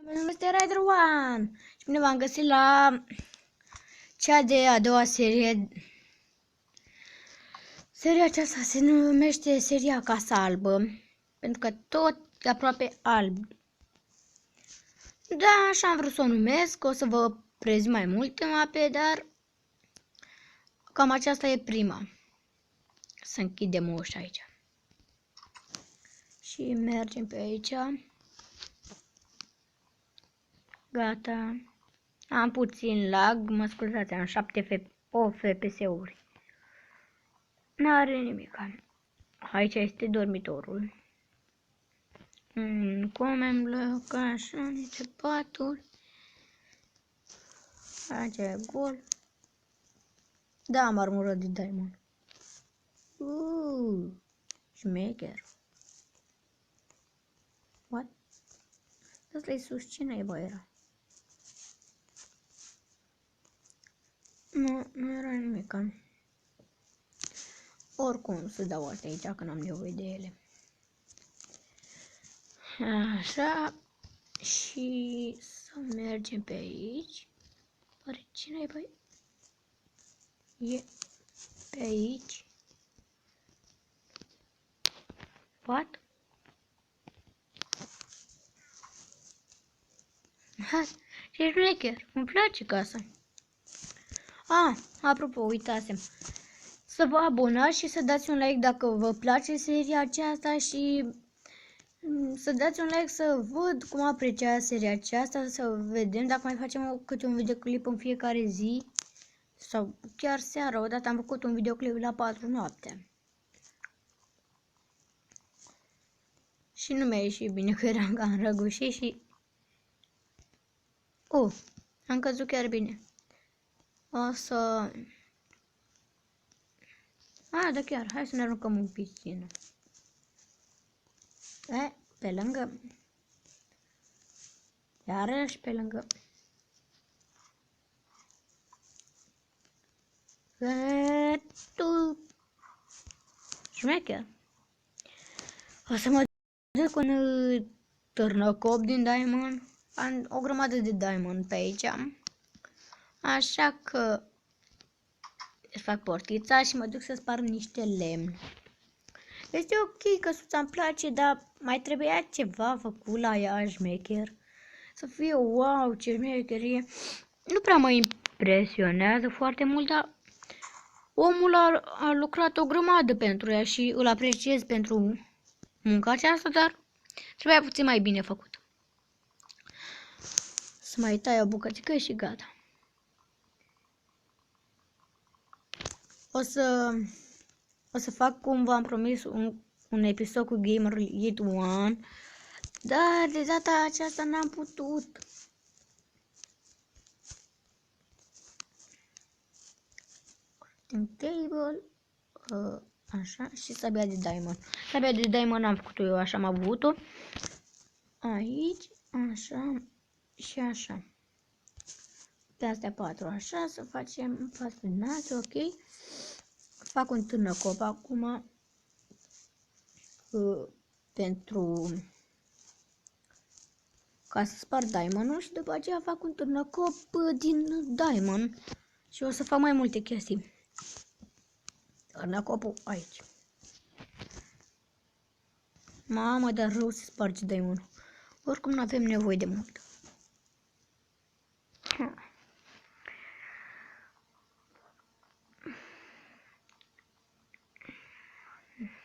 Mă numesc Rider One și bine v-am găsit la cea de a doua serie. Seria aceasta se numește seria Casa Albă, pentru că tot e aproape alb. Da, așa am vrut să o numesc, o să vă prezint mai multe mape, dar cam aceasta e prima. Să închidem ușa aici. Și mergem pe aici. Gata. Am puțin lag, mă scuzați, am 7 FPS-uri. N-are nimic. Aici este dormitorul. Cum îmi bloc așa niște paturi. Aici e gol. Da, am armură de diamond. Șmecher. What? Asta e sus, cine e, bă, era? Nu era nimic. Oricum, să dau astea aici, că n-am nevoie de ele. Așa. Și să mergem pe aici. Oare cine e, băi? E pe aici. What? Ha, ce șmecher, îmi place casa. Apropo, uitasem. Să vă abonați și să dați un like dacă vă place seria aceasta și să dați un like să văd cum apreciați seria aceasta, să vedem dacă mai facem câte un videoclip în fiecare zi sau chiar seara. Odată am făcut un videoclip la 4 noaptea. Și nu mi-a ieșit bine că eram cam răgușit și... am căzut chiar bine. O să... da chiar, hai să ne aruncăm în piscină. Pe lângă. Iarăși pe lângă. Șmecher. O să mă duc un târnăcop din diamond. Am o grămadă de diamond pe aici. Așa că fac portița și mă duc să sparg niște lemn. Este ok, căsuța îmi place, dar mai trebuia ceva făcut la ea, șmecher. Să fie wow, ce șmecher e. Nu prea mă impresionează foarte mult, dar omul a lucrat o grămadă pentru ea și îl apreciez pentru munca aceasta, dar trebuia puțin mai bine făcut. Să mai tai o bucățică și gata. O să fac, cum v-am promis, un episod cu Gamer Elite One, dar de data aceasta n-am putut. Crafting table, așa, și sabia de diamond. Sabia de diamond am făcut-o eu, așa am avut-o. Aici, așa și așa. Pe astea 4, așa, să facem 4 din astea, ok. Fac un târnăcop acum pentru ca să spar diamondul și după aceea fac un târnăcop din diamond și o să fac mai multe chestii. Târnăcopul aici. Mamă, dar rău se sparge diamondul. Oricum nu avem nevoie de mult.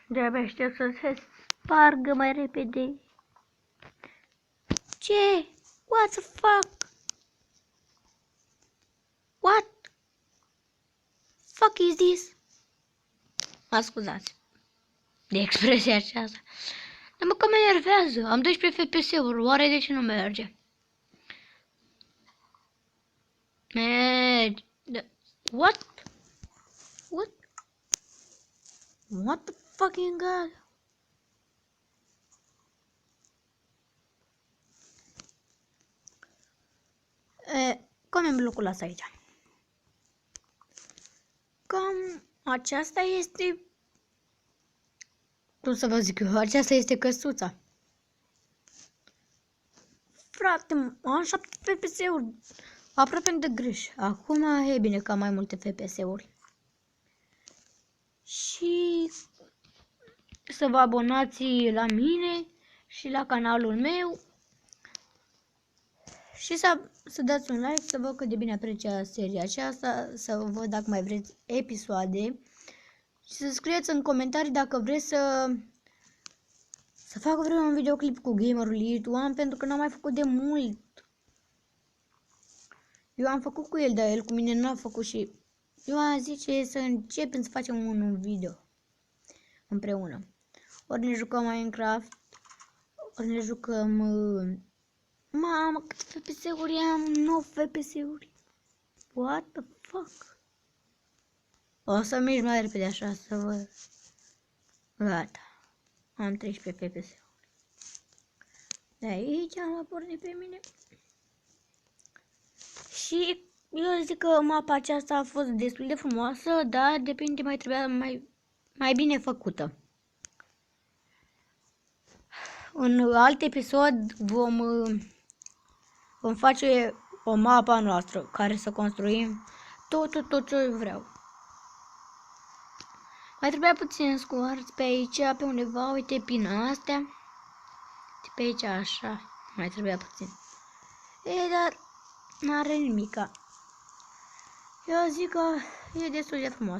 De-abia aștept să se spargă mai repede. Ce? What the fuck? What fuck is this? Mă scuzați de expresia aceasta. Dar mă că mă enervează. Am 12 FPS-uri. Oare de ce nu merge? Merge. What? What? What the fucking god? Cum am blocul ăsta aici? Cam aceasta este... Cum să vă zic eu? Aceasta este căsuța. frate, am 7 FPS-uri. Aproape de greș. Acum e bine că am mai multe FPS-uri. Și să vă abonați la mine și la canalul meu. Și să dați un like, să văd cât de bine apreciați seria aceasta, să văd dacă mai vreți episoade. Și să scrieți în comentarii dacă vreți să fac vreun un videoclip cu Gamerul Elite One, pentru că n-am mai făcut de mult. Eu am făcut cu el, dar el cu mine n-a făcut și eu am zice să începem să facem un video împreună. Ori ne jucăm Minecraft, ori ne jucăm... Mamă, câte FPS-uri am? 9 FPS-uri. What the fuck? O să mergi mai repede așa să văd. Gata. Am 13 FPS-uri. De aici am pornit pe mine. Și eu zic că mapa aceasta a fost destul de frumoasă, dar depinde, mai trebuia mai bine făcută. În alt episod vom face o mapă a noastră care să construim tot ce vreau. Mai trebuia puțin scoarți pe aici, pe undeva, uite, prin astea. De pe aici așa, mai trebuia puțin. Dar n-are nimica. Eu zic că e destul de frumos.